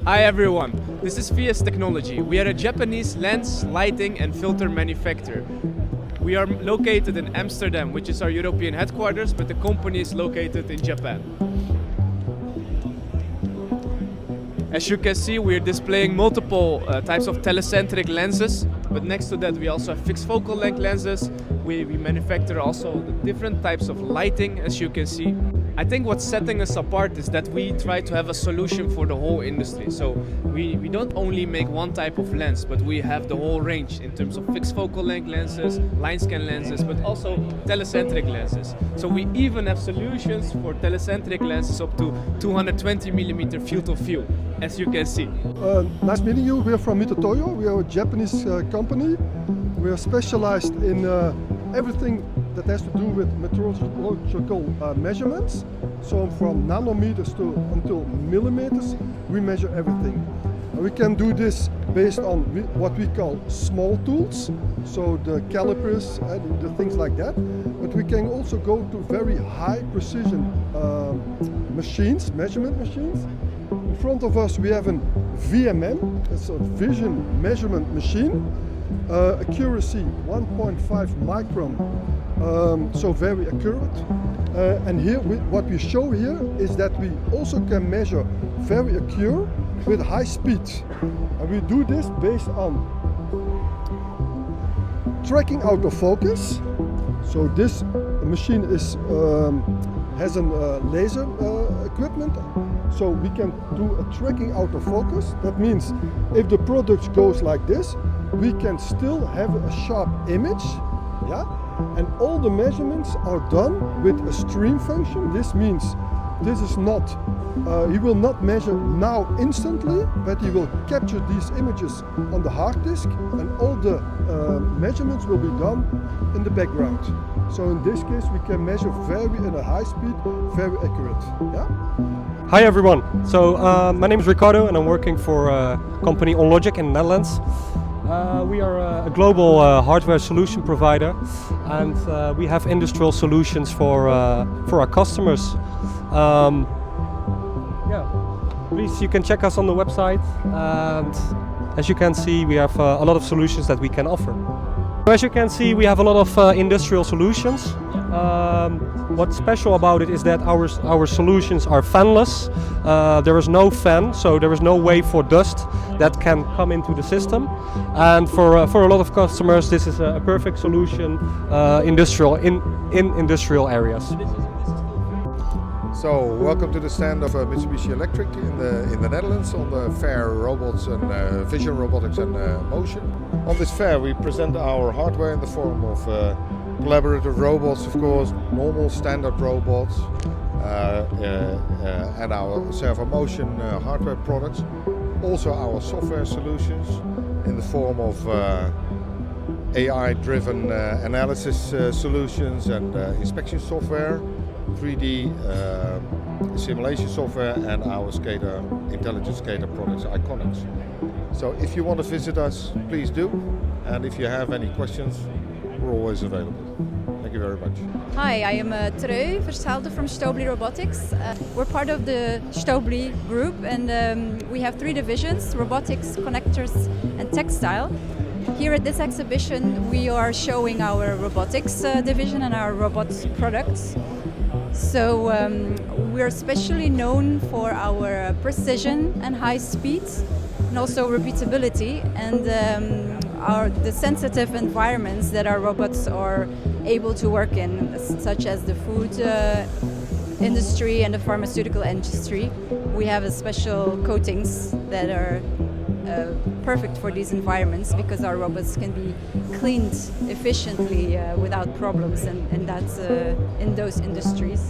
Hi everyone, this is VS Technology. We are a Japanese lens, lighting and filter manufacturer. We are located in Amsterdam, which is our European headquarters, but the company is located in Japan. As you can see, we are displaying multiple types of telecentric lenses, but next to that we also have fixed focal length lenses. We manufacture also the different types of lighting, as you can see. I think what's setting us apart is that we try to have a solution for the whole industry. So we don't only make one type of lens, but we have the whole range in terms of fixed focal length lenses, line scan lenses, but also telecentric lenses. So we even have solutions for telecentric lenses up to 220mm field of view, as you can see. Nice meeting you. We are from Mitotoyo. We are a Japanese company. We are specialized in everything that has to do with meteorological measurements. So from nanometers until millimeters, we measure everything. And we can do this based on what we call small tools, so the calipers and the things like that. But we can also go to very high precision machines, measurement machines. In front of us we have a VMM, it's a vision measurement machine. Accuracy 1.5 micron, so very accurate. And here, what we show here is that we also can measure very accurate with high speed. And we do this based on tracking out of focus. So this machine is has a laser equipment. So we can do a tracking out of focus. That means if the product goes like this, we can still have a sharp image, yeah? And all the measurements are done with a stream function. This means this is not, he will not measure now instantly, but he will capture these images on the hard disk, and all the measurements will be done in the background. So in this case, we can measure at a high speed, very accurate, yeah? Hi everyone, so my name is Ricardo and I'm working for a company OnLogic in the Netherlands. We are a global hardware solution provider, and we have industrial solutions for our customers. Please, you can check us on the website, and as you can see, we have a lot of solutions that we can offer. So as you can see, we have a lot of industrial solutions. What's special about it is that our solutions are fanless. There is no fan, so there is no way for dust that can come into the system. And for a lot of customers, this is a perfect solution in industrial areas. So, welcome to the stand of Mitsubishi Electric in the Netherlands on the fair Robots and Vision, Robotics and Motion. On this fair we present our hardware in the form of collaborative robots, of course, normal standard robots, and our servo motion hardware products. Also our software solutions in the form of AI-driven analysis solutions and inspection software, 3D simulation software, and our intelligent skater products, Iconics. So if you want to visit us, please do, and if you have any questions, we're always available. Thank you very much. Hi, I am Treu Verstelde from Stobli Robotics. We're part of the Stobli group, and we have 3 divisions: robotics, connectors and textile. Here at this exhibition we are showing our robotics division and our robots products. So we're especially known for our precision and high speed, and also repeatability, and the sensitive environments that our robots are able to work in, such as the food industry and the pharmaceutical industry. We have a special coatings that are perfect for these environments, because our robots can be cleaned efficiently without problems, and that's in those industries.